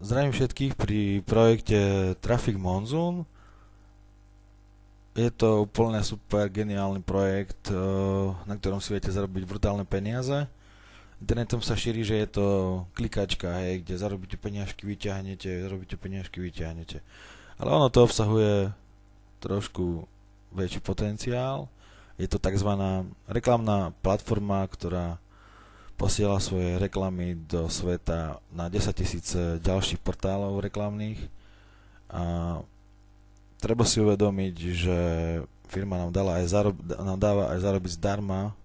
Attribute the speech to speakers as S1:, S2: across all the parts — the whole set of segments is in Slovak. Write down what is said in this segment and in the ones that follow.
S1: Zdravím všetkých pri projekte Traffic Monsoon. Je to úplne super geniálny projekt, na ktorom si viete zarobiť brutálne peniaze. Internetom sa šíri, že je to klikačka, hej, kde zarobíte peniažky, vyťahnete, zarobíte peniažky, vyťahnete. Ale ono to obsahuje trošku väčší potenciál. Je to tzv. Reklamná platforma, ktorá posiela svoje reklamy do sveta na 10 000 ďalších portálov reklamných a treba si uvedomiť, že firma nám dáva aj zarobiť zdarma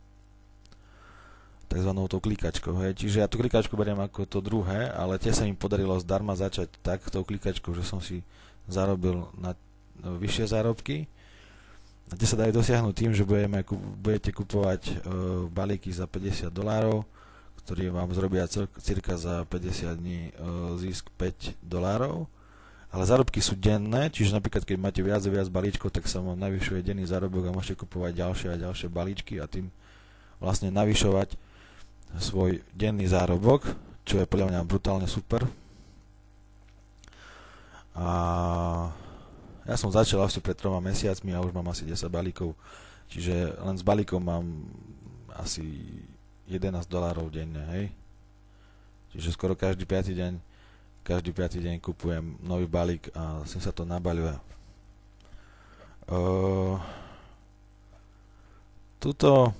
S1: takzvanou tou klikačkou. Hej. Čiže ja tú klikačku beriem ako to druhé, ale tie sa mi podarilo zdarma začať tak tou klikačkou, že som si zarobil na vyššie zárobky. A tie sa dajú dosiahnuť tým, že budete kupovať balíky za $50, ktorí vám zrobia cirka za 50 dní zisk $5, ale zárobky sú denné, čiže napríklad keď máte viac a viac balíčkov, tak sa vám navyšuje denný zárobok a môžete kupovať ďalšie a ďalšie balíčky a tým vlastne navyšovať svoj denný zárobok, čo je podľa mňa brutálne super. A ja som začal asi pred 3 mesiacmi a už mám asi 10 balíkov, čiže len s balíkom mám asi $11 denne, hej. Čiže skoro každý piatý deň kupujem nový balík a sem sa to nabaľuje. Túto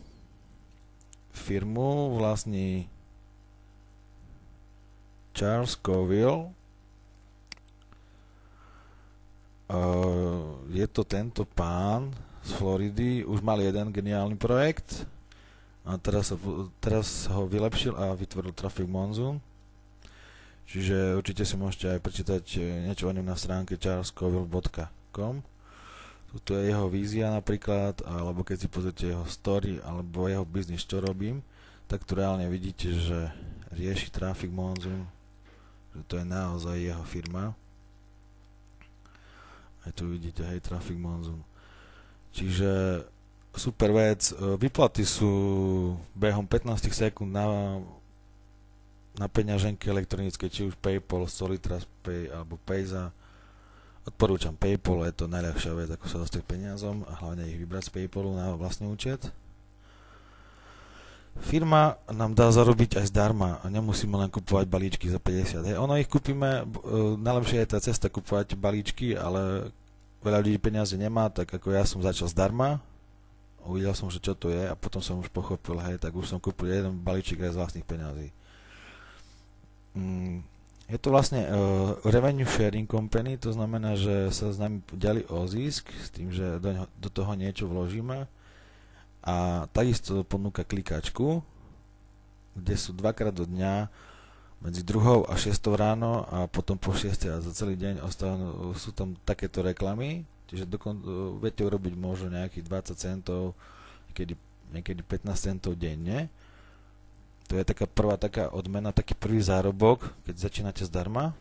S1: firmu vlastní Charles Coville. Je to tento pán z Floridy, už mal jeden geniálny projekt a teraz ho vylepšil a vytvoril Traffic Monsoon. Čiže určite si môžete aj prečítať niečo o ňom na stránke charlescoville.com. Tuto je jeho vízia napríklad, alebo keď si pozrite jeho story alebo jeho biznis, čo robím, tak tu reálne vidíte, že rieši Traffic Monsoon, že to je naozaj jeho firma. Aj tu vidíte, hej, Traffic Monsoon. Čiže super vec, výplaty sú behom 15 sekúnd na peňaženke elektronické, či už PayPal, Solitrust Pay alebo Payza. Odporúčam PayPal, je to najľahšia vec, ako sa dostať k peniazom a hlavne ich vybrať z PayPalu na vlastný účet. Firma nám dá zarobiť aj zdarma a nemusíme len kupovať balíčky za 50. Hej, ono ich kúpime, najlepšia je tá cesta kupovať balíčky, ale veľa ľudí peniaze nemá, tak ako ja som začal zdarma, uvidel som, že čo to je a potom som už pochopil, hej, tak už som kúpil jeden balíček aj z vlastných peňazí. Je to vlastne revenue sharing company, to znamená, že sa s nami ďali o zisk s tým, že do toho niečo vložíme a takisto ponúka klikačku, kde sú dvakrát do dňa medzi 2 a 6 ráno a potom po 6 a za celý deň sú tam takéto reklamy, čiže viete urobiť možno nejakých 20 centov, niekedy 15 centov denne. To je prvá taká odmena, taký prvý zárobok, keď začínate zdarma.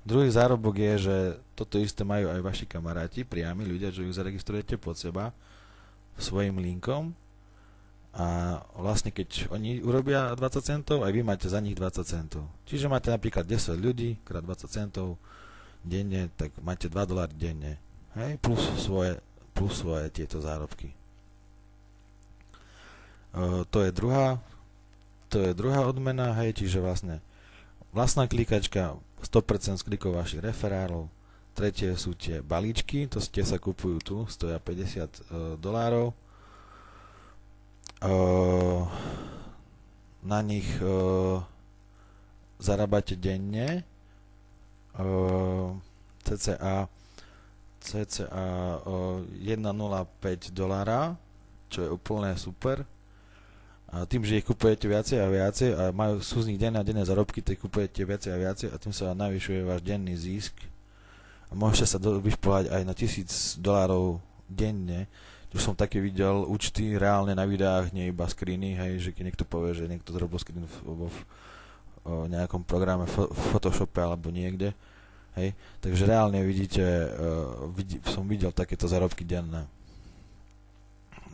S1: Druhý zárobok je, že toto isté majú aj vaši kamaráti, priami ľudia, že ich zaregistrujete pod seba svojim linkom a vlastne keď oni urobia 20 centov, aj vy máte za nich 20 centov. Čiže máte napríklad 10 ľudí krát 20 centov denne, tak máte $2 denne. Hej? Plus svoje tieto zárobky. To je druhá odmena, hej, čiže vlastná klikačka, 100% z klikov vašich referálov. Tretie sú tie balíčky, tie sa kupujú tu, stoja $50. Na nich zarábate denne cca $1,05, čo je úplne super. A tým, že ich kupujete viacej a viacej a sú z nich denné zárobky, tak kupujete viacej a viacej a tým sa navyšuje váš denný zisk. A môžete sa vyšplhať aj na $1000 denne. Už som také videl účty reálne na videách, nie iba screeny, hej, že keď niekto povie, že niekto zrobil screen v nejakom programe v Photoshope alebo niekde. Hej. Takže reálne vidíte, som videl takéto zárobky denné.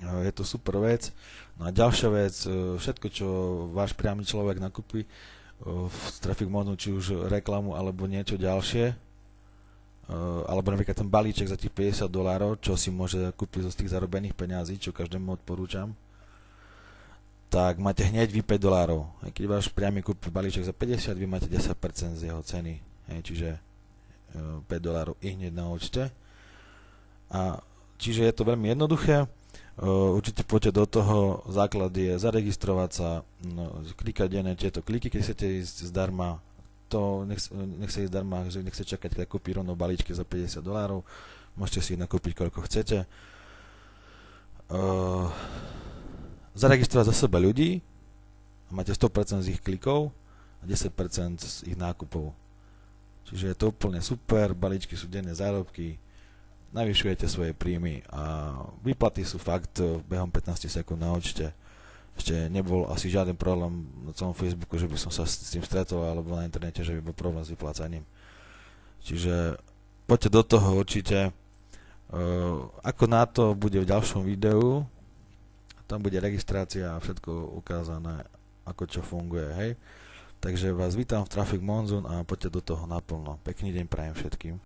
S1: Je to super vec. No a ďalšia vec, všetko, čo váš priamy človek nakúpi, v Traffic Monzoon, či už reklamu alebo niečo ďalšie, alebo napríklad ten balíček za tých $50, čo si môže kúpiť z tých zarobených peňazí, čo každému odporúčam, tak máte hneď vy $5. Keď váš priamy kúpi balíček za 50, vy máte 10% z jeho ceny. Čiže $5 i hneď na účte. A čiže je to veľmi jednoduché. Určite poďte do toho. Základ je zaregistrovať sa, klikať tieto kliky, keď chcete ísť zdarma. To nech sa ísť zdarma, že nechce čakať, keď kúpi rovno balíčky za $50. Môžete si ich nakúpiť koľko chcete. Zaregistrovať za seba ľudí, máte 100% z ich klikov a 10% z ich nákupov. Čiže je to úplne super, balíčky sú denné zárobky, navyšujete svoje príjmy a výplaty sú fakt behom 15 sekúnd na účte. Ešte nebol asi žiaden problém na celom Facebooku, že by som sa s tým stretol, alebo na internete, že by bol problém s vyplácaním. Čiže poďte do toho určite. Ako na to bude v ďalšom videu, tam bude registrácia a všetko ukázané, ako čo funguje, hej. Takže vás vítam v Traffic Monzoon a poďte do toho naplno. Pekný deň prajem všetkým.